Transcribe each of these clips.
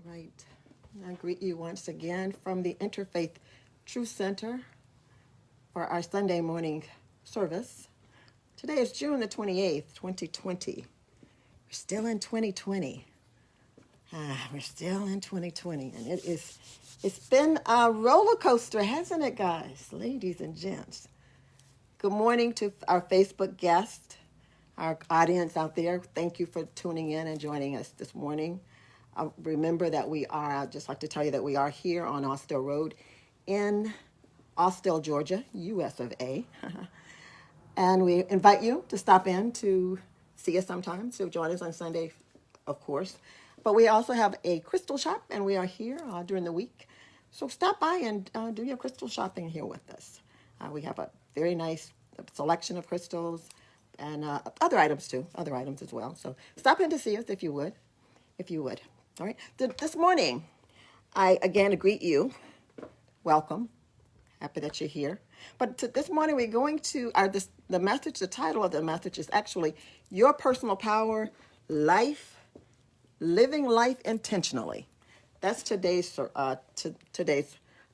Right. I greet you once again from the Interfaith Truth Center for our Sunday morning service. Today is June the 28th, 2020. We're still in 2020. We're still in 2020. And it's been a roller coaster, hasn't it, guys, ladies and gents? Good morning to our Facebook guest, our audience out there. Thank you for tuning in and joining us this morning. Remember that I'd just like to tell you that we are here on Austell Road in Austell, Georgia, US of A. And we invite you to stop in to see us sometime, to join us on Sunday, of course. But we also have a crystal shop, and we are here during the week. So stop by and do your crystal shopping here with us. We have a very nice selection of crystals and other items too, other items as well. So stop in to see us if you would. All right. This morning, I again greet you. Welcome. Happy that you're here. But this morning, we're going to the message. The title of the message is actually "Your Personal Power: Living Life Intentionally." That's today's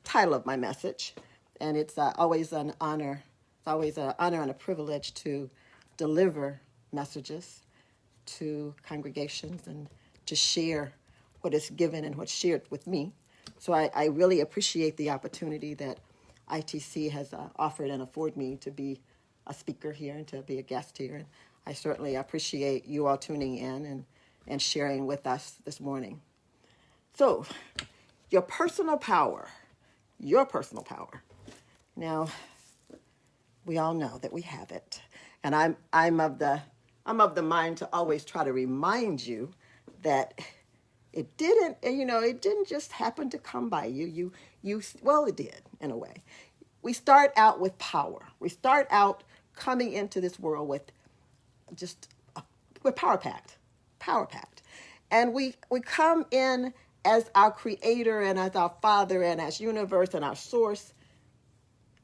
title of my message, and it's always an honor. It's always an honor and a privilege to deliver messages to congregations and to share what is given and what's shared with me. So I really appreciate the opportunity that ITC has offered and afforded me to be a speaker here and to be a guest here. And I certainly appreciate you all tuning in and sharing with us this morning. So, your personal power. Now, we all know that we have it. And I'm of the mind to always try to remind you that it didn't just happen to come by you. Well, it did in a way. We start out with power. We start out coming into this world with we're power packed, and we come in as our creator and as our father and as universe and our source,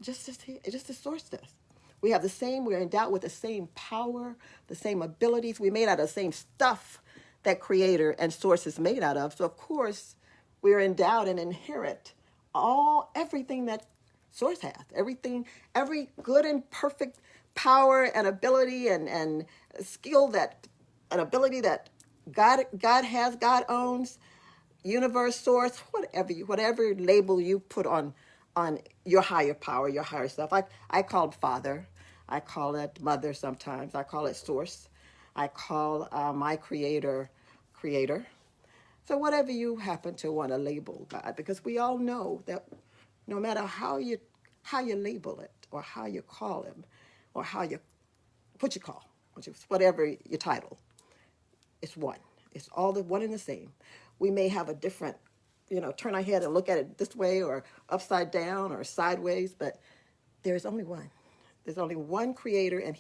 just as source does. We're endowed with the same power, the same abilities. We're made out of the same stuff that creator and source is made out of. So of course, we're endowed and inherit everything that source has, every good and perfect power and ability and skill an ability that God has, God owns, universe, source, whatever label you put on your higher power, your higher self. I call it Father. I call it Mother sometimes. I call it Source. I call my Creator. So whatever you happen to want to label God, because we all know that no matter how you label it or how you call Him or whatever your title, it's one. It's all the one and the same. We may have a different, turn our head and look at it this way or upside down or sideways, but there's only one. There's only one creator, and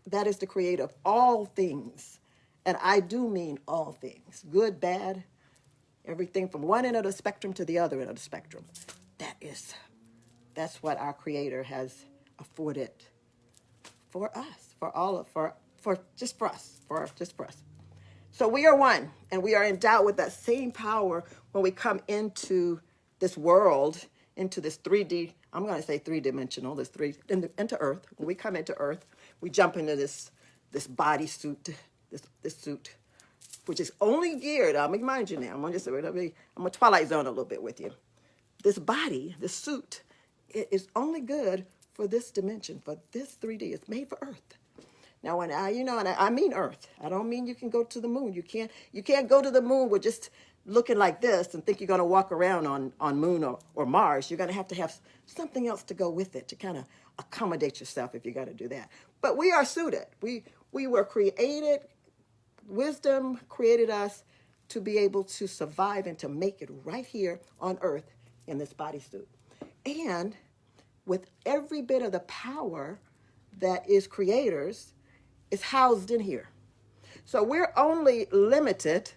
that is the creator of all things. And I do mean all things, good, bad, everything from one end of the spectrum to the other end of the spectrum. That's what our creator has afforded for us, just for us. So we are one, and we are endowed with that same power when we come into this world, into this 3D, I'm going to say three-dimensional, into Earth. When we come into Earth, we jump into this body suit, this suit, which is only geared, I'll remind you now, I'm going to Twilight Zone a little bit with you. This body, this suit, it is only good for this dimension, for this 3D. It's made for Earth. Now, when I mean Earth, I don't mean you can go to the moon. You can't go to the moon with just looking like this and think you're going to walk around on moon or Mars. You're going to have something else to go with it to kind of accommodate yourself if you're going to do that. But we are suited. We were created. Wisdom created us to be able to survive and to make it right here on Earth in this bodysuit. And with every bit of the power that is creators is housed in here. So we're only limited,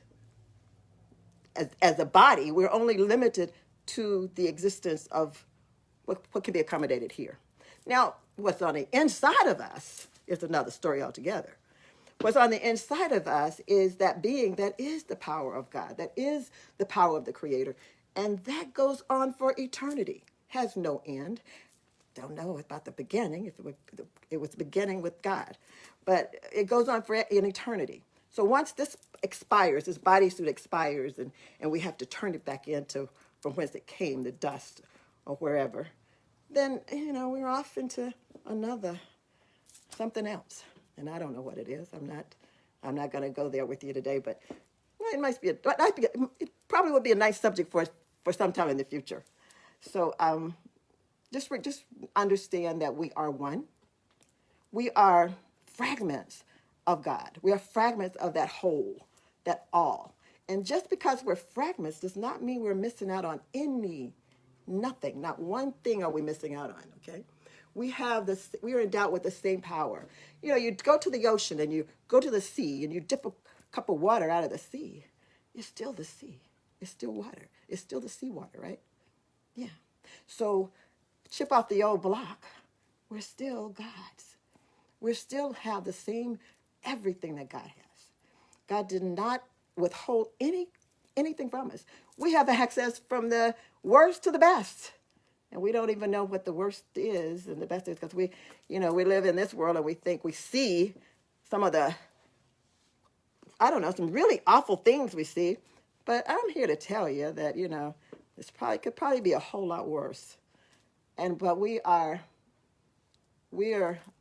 as a body, we're only limited to the existence of what can be accommodated here. Now, what's on the inside of us is another story altogether. What's on the inside of us is that being that is the power of God, that is the power of the Creator. And that goes on for eternity, has no end. Don't know about the beginning, if it was the beginning with God, but it goes on for in eternity. So once this expires, this bodysuit expires, and we have to turn it back into from whence it came, the dust or wherever, then, we're off into another, something else. And I don't know what it is. I'm not going to go there with you today, but it might be it probably would be a nice subject for some time in the future. So just understand that we are one. We are fragments of God. We are fragments of that whole, that all. And just because we're fragments does not mean we're missing out on nothing. Not one thing are we missing out on, okay? We are endowed with the same power. You go to the ocean and you go to the sea and you dip a cup of water out of the sea. It's still the sea. It's still water. It's still the seawater, right? Yeah. So chip off the old block. We're still God's. We still have the same everything that God has. God did not withhold anything from us. We have access from the worst to the best. And we don't even know what the worst is and the best is, because we live in this world and we think we see some of the, some really awful things we see. But I'm here to tell you that, this could probably be a whole lot worse. But we are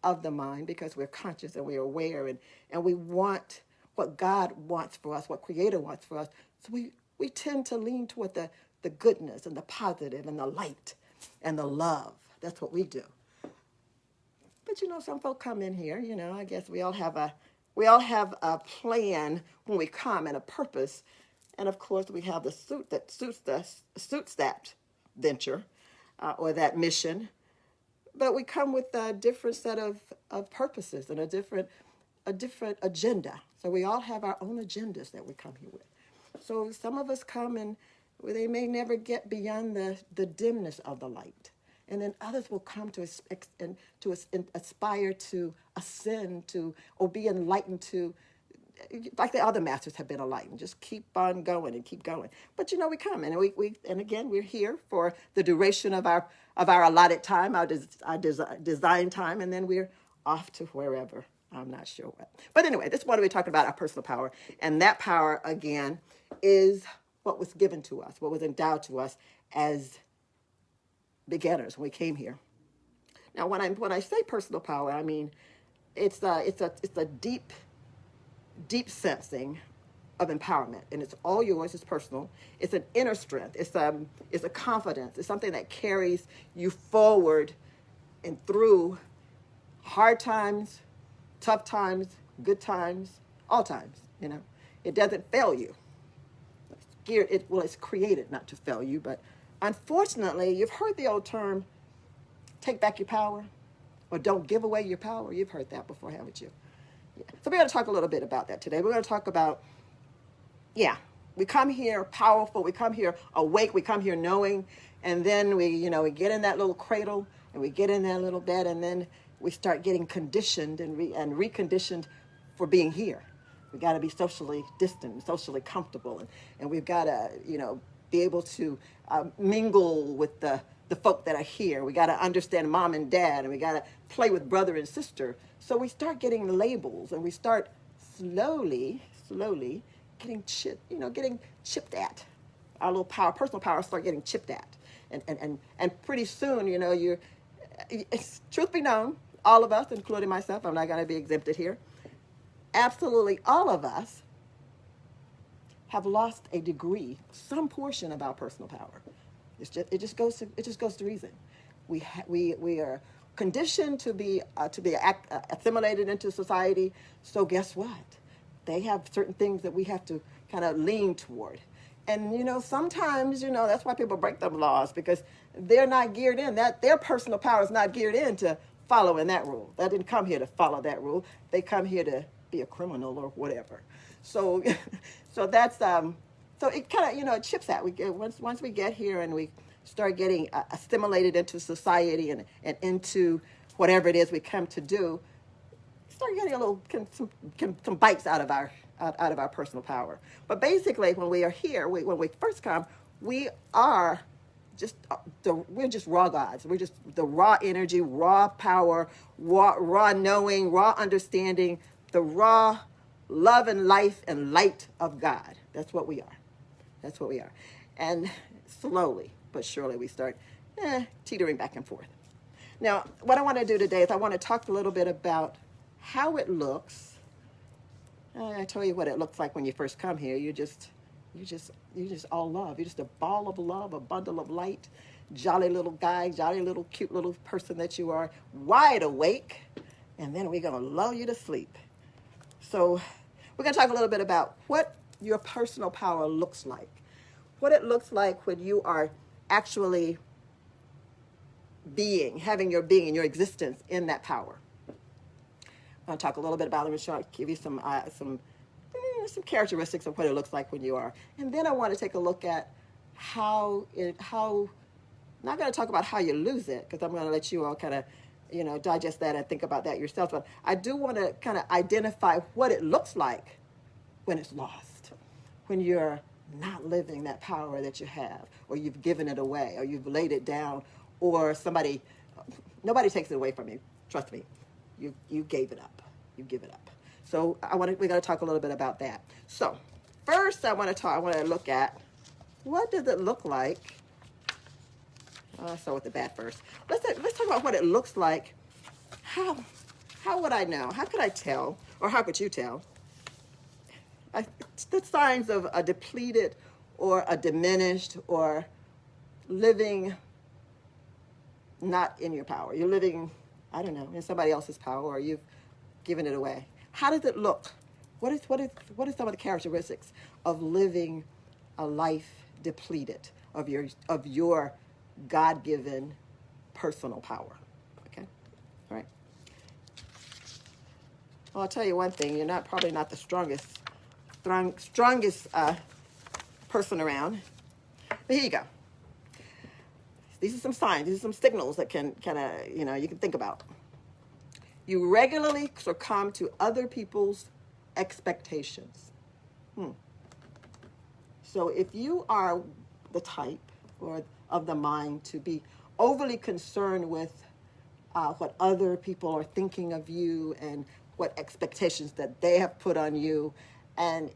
of the mind because we're conscious and we're aware and we want what God wants for us, what Creator wants for us. So we tend to lean toward the goodness and the positive and the light and the love. That's what we do. But some folk come in here, I guess we all have a plan when we come and a purpose. And of course we have the suit that suits that venture or that mission. But we come with a different set of purposes and a different agenda. So we all have our own agendas that we come here with. So some of us come and they may never get beyond the dimness of the light. And then others will come to aspire to ascend or be enlightened to, like the other masters have been enlightened. Just keep on going and keep going. But we come and and again we're here for the duration of our allotted time, our design time, and then we're off to wherever. I'm not sure what. But anyway, this is what we're talking about, our personal power. And that power, again, is what was given to us, what was endowed to us as beginners when we came here. Now, when I say personal power, I mean it's a deep sensing of empowerment, and it's all yours. It's personal. It's an inner strength. It's a confidence. It's something that carries you forward and through hard times, tough times, good times, all times. It doesn't fail you. It's created not to fail you, but unfortunately, you've heard the old term, take back your power, or don't give away your power. You've heard that before, haven't you? Yeah. So we're going to talk a little bit about that today. We're going to talk about, we come here powerful, we come here awake, we come here knowing, and then we get in that little cradle, and we get in that little bed, and then we start getting conditioned and reconditioned for being here. We got to be socially distant, socially comfortable, and we've got to, be able to mingle with the folk that are here. We got to understand mom and dad, and we got to play with brother and sister. So we start getting labels, and we start slowly getting chipped at. Our little power, personal power, start getting chipped at, and pretty soon, truth be known, all of us, including myself, I'm not going to be exempted here. Absolutely all of us have lost a degree, some portion of our personal power. It just goes to reason. We are conditioned to be assimilated into society. So guess what? They have certain things that we have to kind of lean toward. And sometimes that's why people break them laws, because they're not geared in. That their personal power is not geared in to following that rule. They didn't come here to follow that rule. They come here to be a criminal or whatever. So that's so it kind of it chips at. Once we get here and we start getting assimilated into society and into whatever it is we come to do, start getting a little some bites out of our personal power. But basically, when we are here, when we first come, we are just we're just raw gods. We're just the raw energy, raw power, raw knowing, raw understanding, the raw love and life and light of God. That's what we are. That's what we are. And slowly but surely we start teetering back and forth. Now, what I want to do today is I want to talk a little bit about how it looks. I tell you what it looks like when you first come here. You're just all love. You're just a ball of love, a bundle of light, jolly little guy, jolly little cute little person that you are, wide awake, and then we're going to lull you to sleep. So we're going to talk a little bit about what your personal power looks like, what it looks like when you are actually having your being and your existence in that power. I'll talk a little bit about it. I'm going to give you some characteristics of what it looks like when you are. And then I want to take a look at how not going to talk about how you lose it, because I'm going to let you all kind of, digest that and think about that yourself. But I do want to kind of identify what it looks like when it's lost, when you're not living that power that you have, or you've given it away, or you've laid it down, or nobody takes it away from you. Trust me, you gave it up. You give it up. So we got to talk a little bit about that. So first, I want to look at what does it look like. I'll start with the bad first. Let's talk about what it looks like. How would I know? How could I tell, or how could you tell? The signs of a depleted or a diminished or living not in your power. You're living, I don't know, in somebody else's power, or you've given it away. How does it look? What is some of the characteristics of living a life depleted of your God-given personal power? Okay, all right. Well, I'll tell you one thing: you're probably not the strongest person around. But here you go. These are some signs. These are some signals that can kind of, you can think about. You regularly succumb to other people's expectations. So if you are the type or of the mind to be overly concerned with what other people are thinking of you and what expectations that they have put on you, and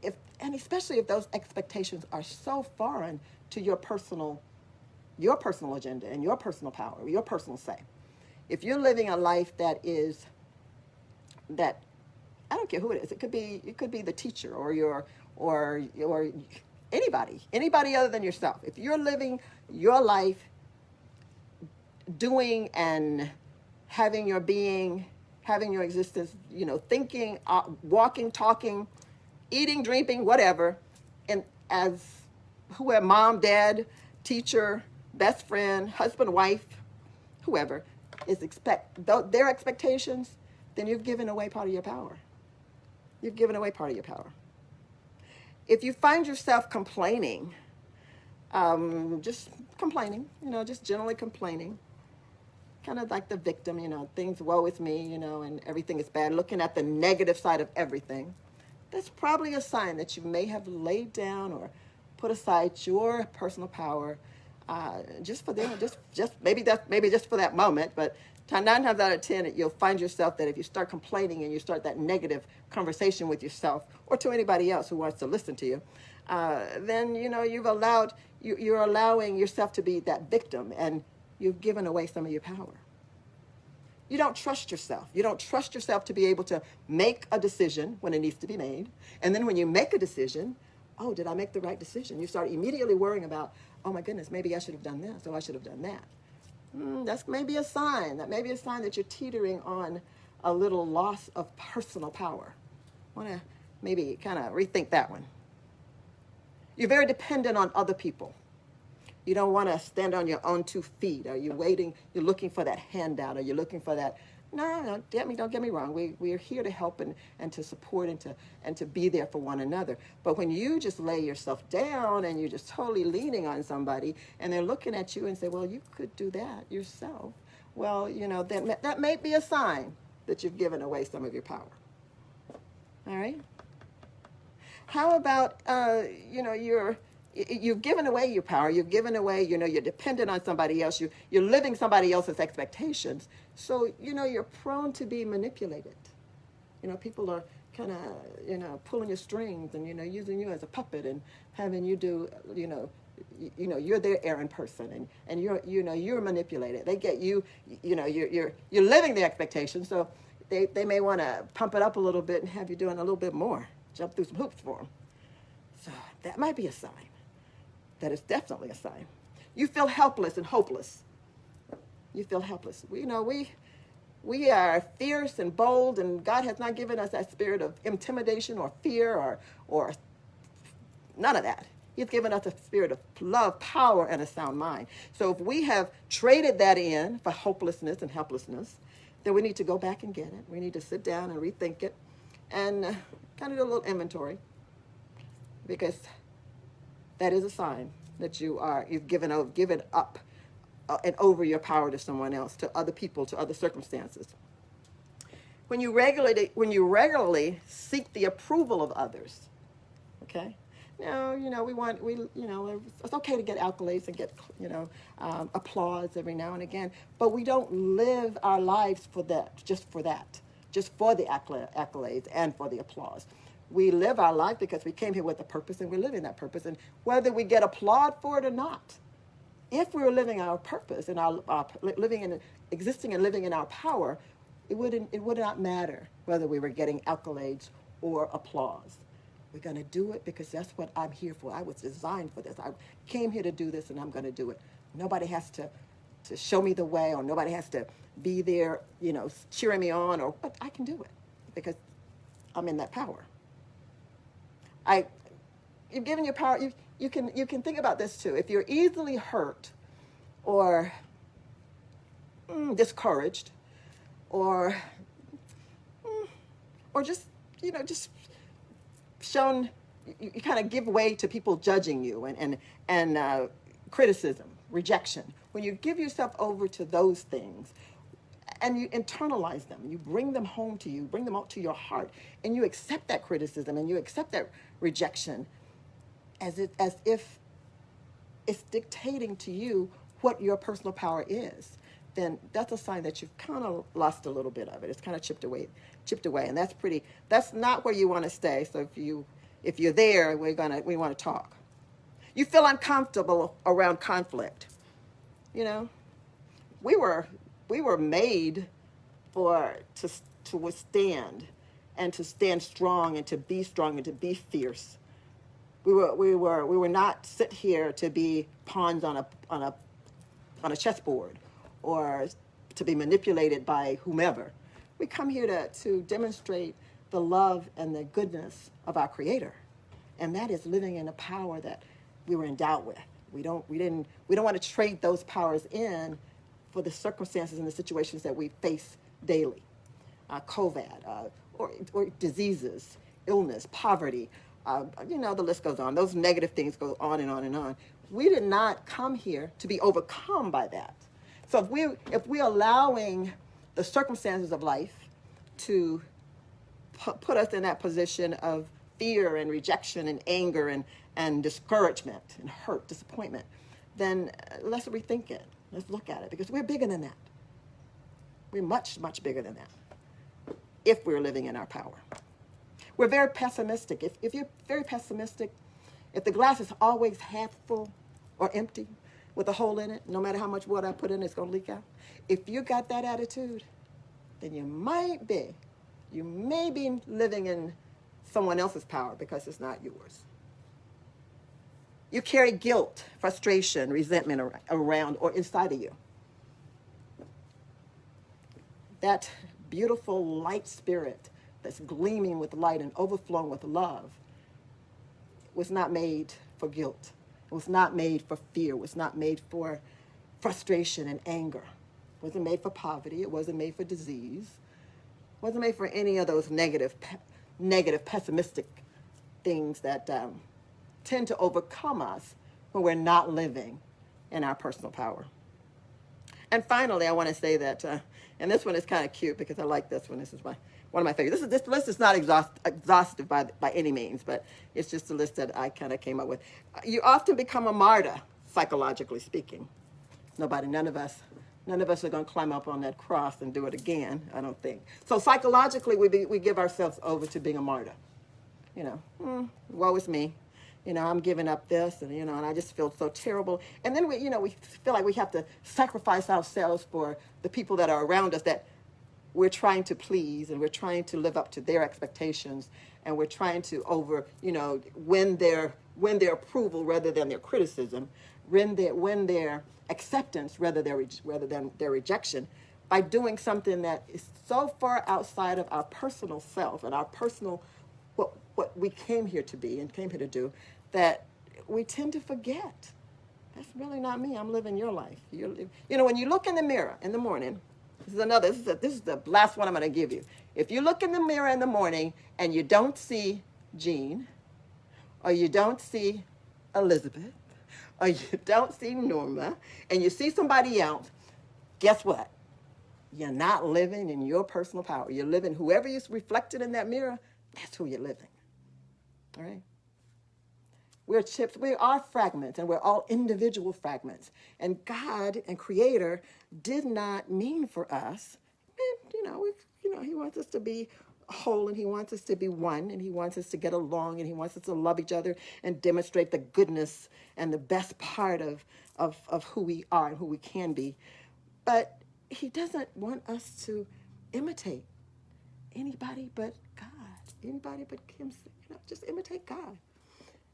especially if those expectations are so foreign to your personal agenda and your personal power, your personal say. If you're living a life that I don't care who it is. It could be the teacher or anybody other than yourself. If you're living your life doing and having your being, having your existence, thinking, walking, talking, eating, drinking, whatever, and as whoever, mom, dad, teacher, best friend, husband, wife, whoever is their expectations, then you've given away part of your power. You've given away part of your power. If you find yourself complaining, just complaining, just generally complaining, kind of like the victim, things woe is me, and everything is bad, looking at the negative side of everything, that's probably a sign that you may have laid down or put aside your personal power just for them, just maybe just for that moment, but 9 times out of 10, you'll find yourself that if you start complaining and you start that negative conversation with yourself or to anybody else who wants to listen to you, then you're allowing yourself to be that victim, and you've given away some of your power. You don't trust yourself. You don't trust yourself to be able to make a decision when it needs to be made, and then when you make a decision, oh, did I make the right decision? You start immediately worrying about, oh my goodness, maybe I should have done this, or I should have done that. That's maybe a sign. That may be a sign that you're teetering on a little loss of personal power. Want to maybe kind of rethink that one. You're very dependent on other people. You don't want to stand on your own 2 feet. Are you waiting? You're looking for that handout. Are you looking for that? No, don't get me wrong. We are here to help and to support and to be there for one another. But when you just lay yourself down and you're just totally leaning on somebody, and they're looking at you and say, well, you could do that yourself. Well, that may be a sign that you've given away some of your power. All right? How about, you've given away your power. You've given away, you're dependent on somebody else. You're living somebody else's expectations. So, you're prone to be manipulated. People are kind of, pulling your strings and, using you as a puppet and having you do, you're their errand person and you're manipulated. They get you, you're living the expectations. So they may want to pump it up a little bit and have you doing a little bit more, jump through some hoops for them. So that might be a sign. That is definitely a sign. You feel helpless and hopeless. You feel helpless. We are fierce and bold, and God has not given us that spirit of intimidation or fear or none of that. He's given us a spirit of love, power, and a sound mind. So if we have traded that in for hopelessness and helplessness, then we need to go back and get it. We need to sit down and rethink it and kind of do a little inventory, because that is a sign that you've given up and over your power to someone else, to other people, to other circumstances. When you regularly seek the approval of others, okay? Now, it's okay to get accolades and get, applause every now and again, but we don't live our lives for that, just for the accolades and for the applause. We live our life because we came here with a purpose, and we're living that purpose. And whether we get applaud for it or not, if we were living our purpose and existing and living in our power, it would not matter whether we were getting accolades or applause. We're going to do it because that's what I'm here for. I was designed for this. I came here to do this, and I'm going to do it. Nobody has to show me the way, or nobody has to be there, cheering me on, but I can do it because I'm in that power. You've given your power. You can think about this too. If you're easily hurt or discouraged or just shown, you kind of give way to people judging you and criticism, rejection. When you give yourself over to those things and you internalize them, you bring them home to you, bring them out to your heart, and you accept that criticism and you accept that rejection as if it's dictating to you what your personal power is, then that's a sign that you've kind of lost a little bit of it. It's kind of chipped away, and that's not where you want to stay. So if you're there, we want to talk. You feel uncomfortable around conflict. We were made to withstand and to stand strong and to be strong and to be fierce. We were not sit here to be pawns on a chessboard or to be manipulated by whomever. We come here to demonstrate the love and the goodness of our Creator, and that is living in a power that we were endowed with. We don't want to trade those powers in for the circumstances and the situations that we face daily. COVID, or diseases, illness, poverty, the list goes on. Those negative things go on and on and on. We did not come here to be overcome by that. So if we're allowing the circumstances of life to put us in that position of fear and rejection and anger and discouragement and hurt, disappointment, then let's rethink it. Let's look at it, because we're bigger than that. We're much, much bigger than that if we're living in our power. We're very pessimistic. If you're very pessimistic, if the glass is always half full or empty with a hole in it, no matter how much water I put in it, it's going to leak out. If you got that attitude, then you may be living in someone else's power because it's not yours. You carry guilt, frustration, resentment around or inside of you. That beautiful light spirit that's gleaming with light and overflowing with love was not made for guilt. It was not made for fear. It was not made for frustration and anger. It wasn't made for poverty. It wasn't made for disease. It wasn't made for any of those negative, pessimistic things that tend to overcome us when we're not living in our personal power. And finally, I want to say that, and this one is kind of cute because I like this one. This is one of my favorites. This list is not exhaustive by any means, but it's just a list that I kind of came up with. You often become a martyr, psychologically speaking. None of us are going to climb up on that cross and do it again, I don't think. So psychologically, we give ourselves over to being a martyr. Woe is me. I'm giving up this, and I just feel so terrible. And then we feel like we have to sacrifice ourselves for the people that are around us that we're trying to please, and we're trying to live up to their expectations, and we're trying to win their approval rather than their criticism, win their acceptance rather than their rejection, by doing something that is so far outside of our personal self and our personal what we came here to be and came here to do, that we tend to forget. That's really not me. I'm living your life. When you look in the mirror in the morning, this is the last one I'm going to give you. If you look in the mirror in the morning and you don't see Jean, or you don't see Elizabeth, or you don't see Norma, and you see somebody else, guess what? You're not living in your personal power. You're living, whoever is reflected in that mirror, that's who you're living. All right? We're chips, we are fragments, and we're all individual fragments. And God and Creator did not mean for us, He wants us to be whole, and He wants us to be one, and He wants us to get along, and He wants us to love each other and demonstrate the goodness and the best part of who we are and who we can be. But He doesn't want us to imitate anybody but God, anybody but Him. Just imitate God.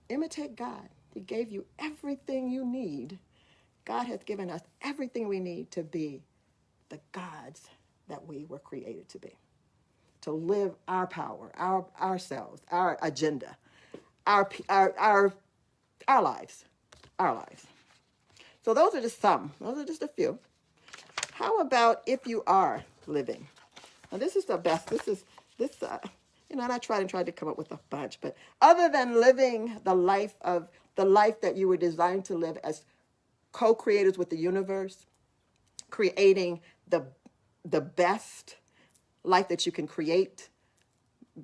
Imitate God. He gave you everything you need. God has given us everything we need to be the gods that we were created to be. To live our power, ourselves, our agenda, our lives. Our lives. So those are just some. Those are just a few. How about if you are living? Now this is the best. And I tried to come up with a bunch, but other than living the life that you were designed to live as co-creators with the universe, creating the best life that you can create,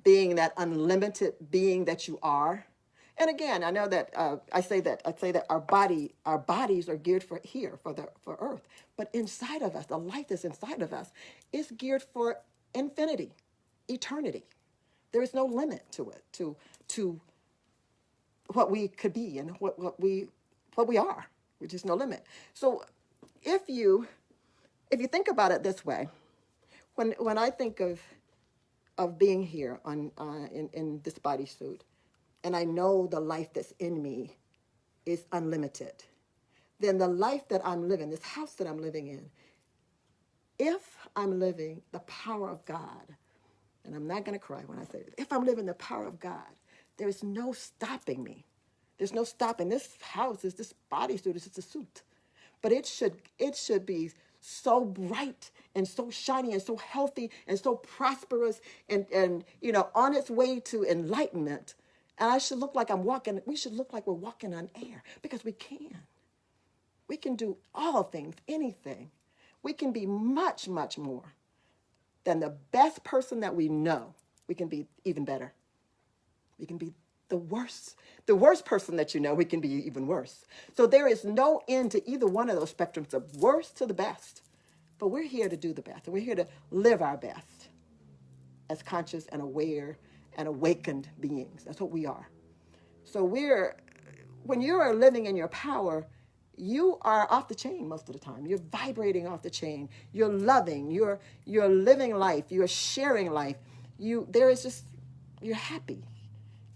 being that unlimited being that you are. And again, I know that I say that our bodies are geared for Earth, but inside of us, the life that's inside of us is geared for infinity, eternity. There is no limit to it, to what we could be and what we are. There's just no limit. So if you think about it this way, when I think of being here in this bodysuit, and I know the life that's in me is unlimited, then the life that I'm living, this house that I'm living in, if I'm living the power of God, and I'm not going to cry when I say this, if I'm living the power of God, there is no stopping me. There's no stopping. This house is this bodysuit, it's just a suit. But it should be so bright and so shiny and so healthy and so prosperous and on its way to enlightenment. And we should look like we're walking on air, because we can. We can do all things, anything. We can be much, much more than the best person that we know. We can be even better. We can be the worst person that you know, we can be even worse. So there is no end to either one of those spectrums, of worst to the best. But we're here to do the best, and we're here to live our best as conscious and aware and awakened beings. That's what we are. So when you are living in your power, you are off the chain most of the time. You're vibrating off the chain. You're loving. You're living life. You're sharing life. You're happy.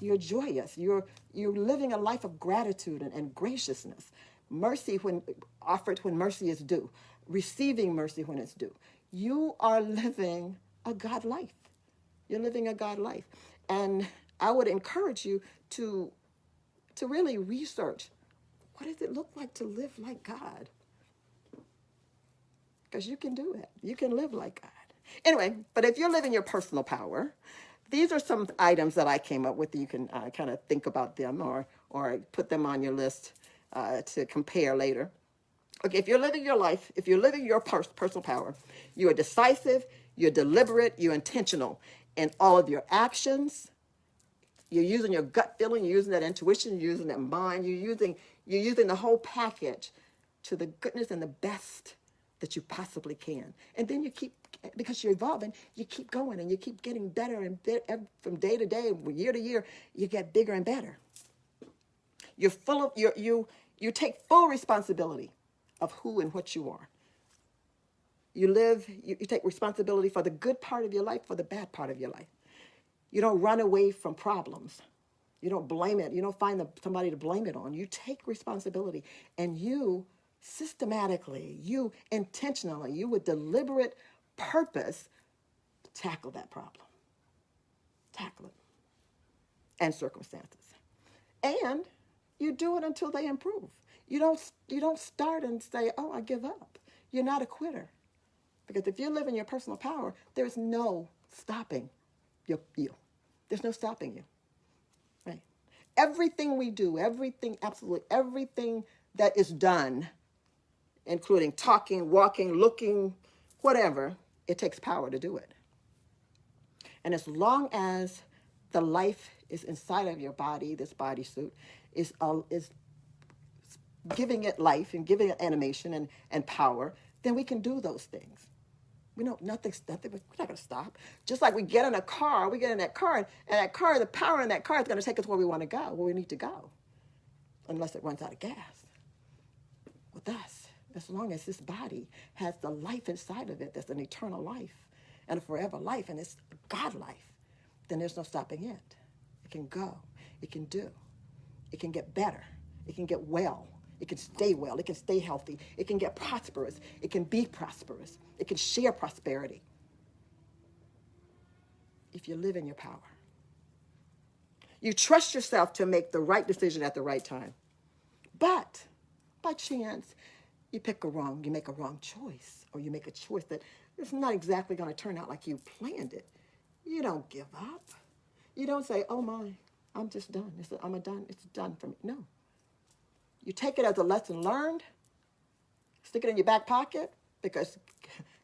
You're joyous. You're living a life of gratitude and graciousness. Mercy when offered when mercy is due. Receiving mercy when it's due. You are living a God life. You're living a God life. And I would encourage you to really research, what does it look like to live like God? Because you can do it. You can live like God. Anyway, but if you're living your personal power, these are some items that I came up with. You can kind of think about them or put them on your list to compare later. Okay, if you're living your life, if you're living your personal power, you are decisive, you're deliberate, you're intentional in all of your actions. You're using your gut feeling, you're using that intuition, you're using that mind, you're using the whole package to the goodness and the best that you possibly can. And then you keep, because you're evolving, you keep going and you keep getting better and from day to day, year to year, you get bigger and better. You're full of you take full responsibility of who and what you are. You take responsibility for the good part of your life, for the bad part of your life. You don't run away from problems. You don't blame it. You don't find somebody to blame it on. You take responsibility and you systematically, you intentionally, you with deliberate purpose tackle that problem. Tackle it and circumstances. And you do it until they improve. You don't start and say, "Oh, I give up." You're not a quitter. Because if you live in your personal power, there's no stopping you. There's no stopping you. Right? Everything we do, everything, absolutely everything that is done, including talking, walking, looking, whatever, it takes power to do it. And as long as the life is inside of your body, this bodysuit is giving it life and giving it animation and power, then we can do those things. We know nothing's nothing. We're not going to stop. Just like we get in a car, we get in that car, and that car, the power in that car is going to take us where we want to go, where we need to go, unless it runs out of gas. With us, as long as this body has the life inside of it, that's an eternal life and a forever life, and it's God life, then there's no stopping it. It can go. It can do. It can get better. It can get well. It can stay well. It can stay healthy. It can get prosperous. It can be prosperous. It can share prosperity if you live in your power. You trust yourself to make the right decision at the right time. But by chance, you make a wrong choice, or you make a choice that it's not exactly going to turn out like you planned it. You don't give up. You don't say, "Oh my, I'm just done. It's done for me." No. You take it as a lesson learned, stick it in your back pocket, because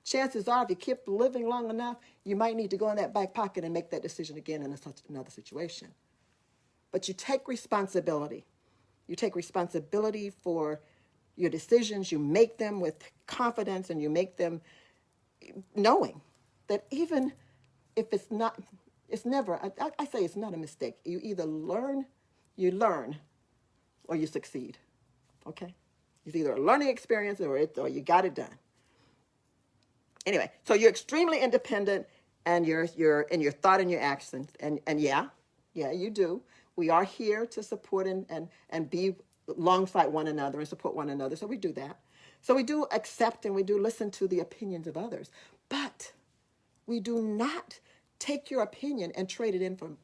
chances are if you keep living long enough, you might need to go in that back pocket and make that decision again in another situation. But you take responsibility. You take responsibility for your decisions. You make them with confidence, and you make them knowing that even if it's never, I say it's not a mistake. You either learn, or you succeed. Okay? It's either a learning experience or you got it done. Anyway, so you're extremely independent, and you're in your thought and your actions. And yeah, you do. We are here to support and be alongside one another and support one another. So we do that. So we do accept and we do listen to the opinions of others. But we do not take your opinion and trade it in for,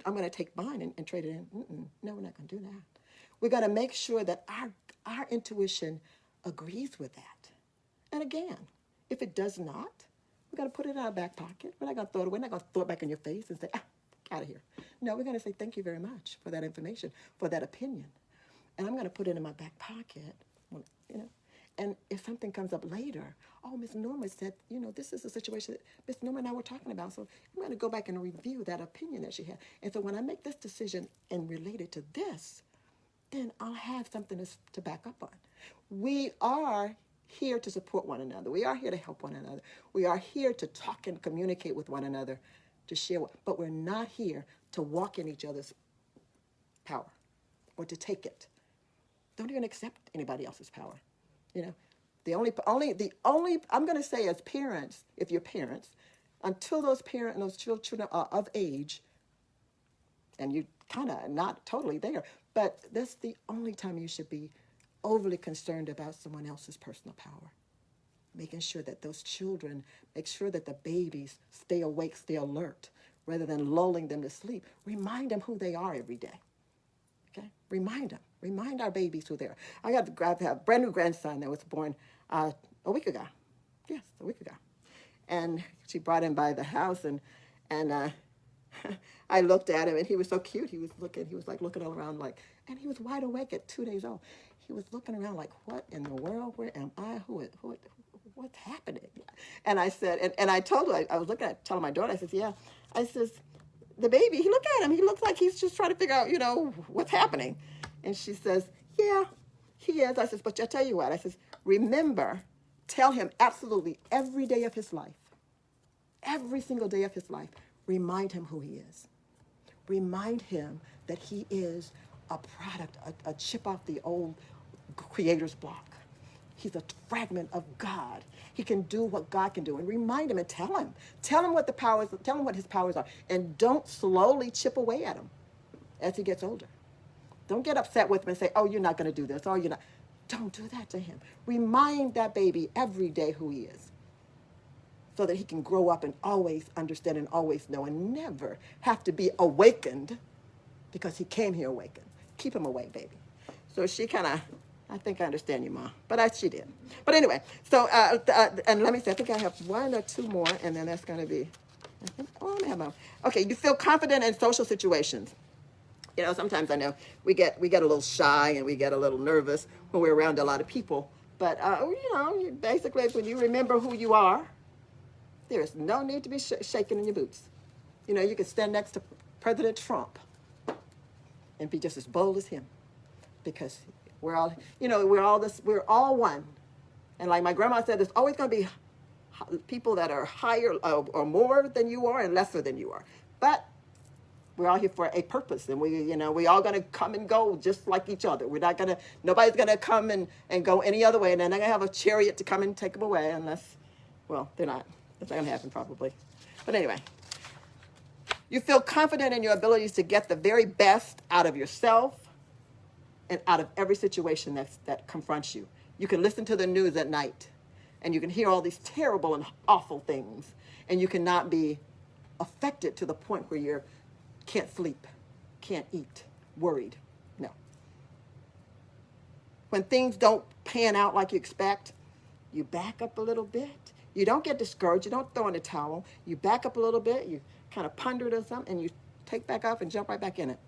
"I'm going to take mine and trade it in." No, we're not going to do that. We're going to make sure that our intuition agrees with that. And again, if it does not, we're going to put it in our back pocket. We're not going to throw it away. We're not going to throw it back in your face and say, "Get out of here." No, we're going to say, "Thank you very much for that information, for that opinion. And I'm going to put it in my back pocket, And if something comes up later, "Oh, Miss Norma said, this is a situation that Miss Norma and I were talking about. So I'm going to go back and review that opinion that she had. And so when I make this decision and relate it to this, then I'll have something to back up on." We are here to support one another. We are here to help one another. We are here to talk and communicate with one another, to share, but we're not here to walk in each other's power or to take it. Don't even accept anybody else's power. The only I'm going to say, as parents, if you're parents, until those parents and those children are of age, and you kind of not totally there, but that's the only time you should be overly concerned about someone else's personal power. Making sure that those children, make sure that the babies stay awake, stay alert, rather than lulling them to sleep. Remind them who they are every day. Okay? Remind them. Remind our babies who they are. I have a brand new grandson that was born a week ago. Yes, a week ago. And she brought him by the house, and I looked at him, and he was so cute. He was looking all around and he was wide awake at 2 days old. he was looking around like, what in the world? Where am I? What's happening? And I said, and I told her, I was telling my daughter, I said, yeah. I says, the baby, he look at him. He looks like he's just trying to figure out, what's happening. And she says, yeah, he is. I says, but I tell you what. I says, remember, tell him absolutely every day of his life, every single day of his life, remind him who he is. Remind him that he is a product, a chip off the old creator's block. He's a fragment of God. He can do what God can do. And remind him and tell him. Tell him what the powers, tell him what his powers are. And don't slowly chip away at him as he gets older. Don't get upset with him and say, oh, you're not going to do this. Oh, you're not. Don't do that to him. Remind that baby every day who he is, so that he can grow up and always understand and always know and never have to be awakened, because he came here awakened. Keep him awake, baby. So she kind of, I think I understand you, Ma. But she did. But anyway, so, and let me see, I think I have one or two more, and then that's going to be, I think, oh, I have my, okay, you feel confident in social situations. Sometimes I know we get a little shy and we get a little nervous when we're around a lot of people. But, basically, when you remember who you are, there is no need to be shaking in your boots. You can stand next to President Trump and be just as bold as him, because we're all, we're all one. And like my grandma said, there's always going to be people that are higher or more than you are and lesser than you are. But we're all here for a purpose, and we all going to come and go just like each other. Nobody's going to come and go any other way, and then they're going to have a chariot to come and take them away unless, well, they're not. That's not going to happen probably. But anyway, you feel confident in your abilities to get the very best out of yourself and out of every situation that confronts you. You can listen to the news at night, and you can hear all these terrible and awful things, and you cannot be affected to the point where you can't sleep, can't eat, worried. No. When things don't pan out like you expect, you back up a little bit. You don't get discouraged. You don't throw in the towel. You back up a little bit. You kind of ponder it or something, and you take back off and jump right back in it.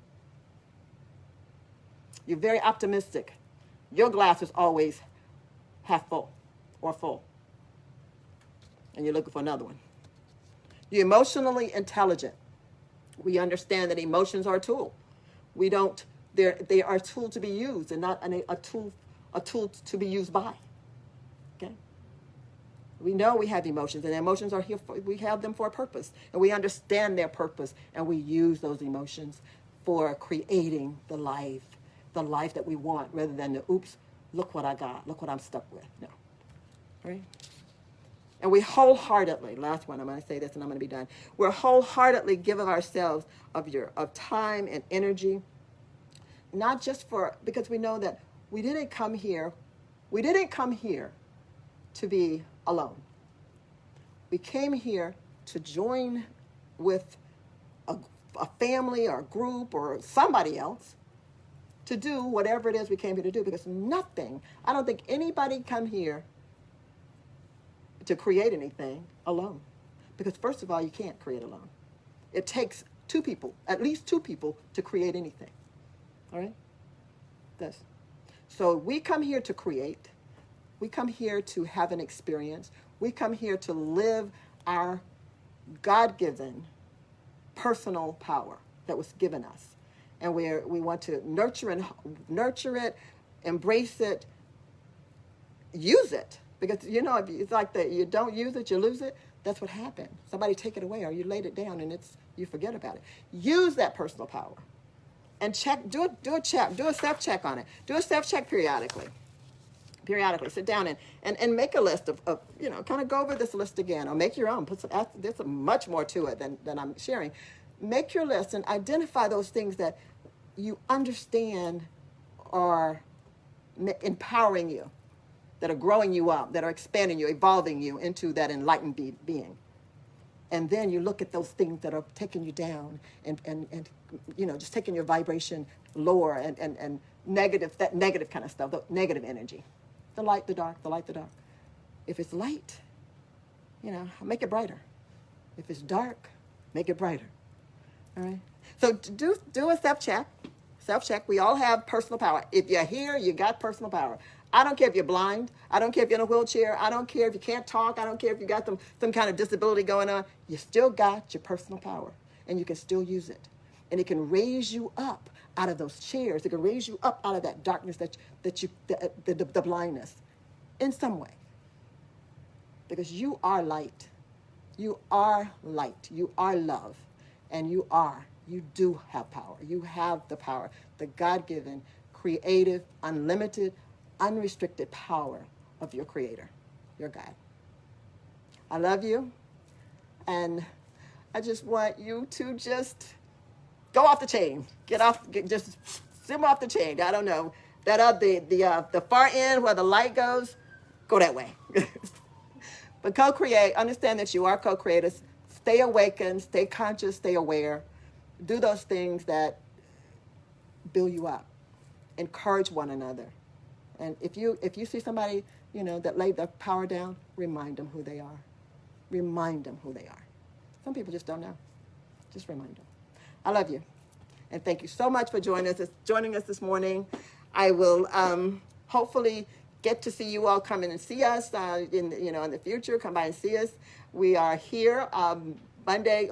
You're very optimistic. Your glass is always half full or full, and you're looking for another one. You're emotionally intelligent. We understand that emotions are a tool. They are a tool to be used and not a tool to be used by. Okay? We know we have emotions, and emotions are here we have them for a purpose, and we understand their purpose, and we use those emotions for creating the life that we want, rather than the, oops, look what I got, look what I'm stuck with. No. Right? And we wholeheartedly, last one, I'm going to say this and I'm going to be done. We're wholeheartedly giving ourselves of time and energy, not just because we know that we didn't come here to be alone. We came here to join with a family or a group or somebody else to do whatever it is we came here to do, because I don't think anybody come here to create anything alone. Because first of all, you can't create alone. It takes two people, at least two people, to create anything. All right? So we come here to create. We come here to have an experience. We come here to live our God-given personal power that was given us. And we want to nurture it, embrace it, use it. Because, it's like that, you don't use it, you lose it. That's what happened. Somebody take it away, or you laid it down and you forget about it. Use that personal power. And do a self-check on it. Do a self-check periodically. Sit down and make a list of kind of go over this list again, or make your own. There's much more to it than I'm sharing. Make your list and identify those things that you understand are empowering you, that are growing you up, that are expanding you, evolving you into that enlightened being. And then you look at those things that are taking you down and just taking your vibration lower and negative, that negative kind of stuff, the negative energy. The light, the dark, the light, the dark. If it's light, make it brighter. If it's dark, make it brighter. All right? So do a self-check. Self-check. We all have personal power. If you're here, you got personal power. I don't care if you're blind. I don't care if you're in a wheelchair. I don't care if you can't talk. I don't care if you got some kind of disability going on. You still got your personal power, and you can still use it. And it can raise you up out of those chairs. It can raise you up out of that darkness, the blindness, in some way. Because you are light. You are light. You are love. And you do have power. You have the power, the God-given, creative, unlimited, unrestricted power of your Creator, your God. I love you. And I just want you to just go off the chain. Just simmer off the chain. I don't know. The far end where the light goes, go that way. But co-create, understand that you are co-creators. Stay awakened, stay conscious, stay aware. Do those things that build you up. Encourage one another. And if you see somebody, that laid their power down, remind them who they are. Remind them who they are. Some people just don't know. Just remind them. I love you. And thank you so much for joining us this morning. I will hopefully get to see you all come in and see us in the future. Come by and see us. We are here Monday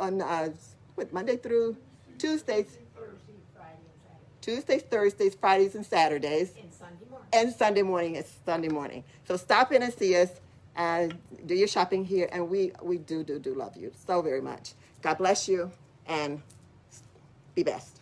through Tuesdays. Tuesdays, Thursdays, Fridays, and Saturdays. And Sunday morning is Sunday morning. So stop in and see us and do your shopping here. And we do love you so very much. God bless you and be best.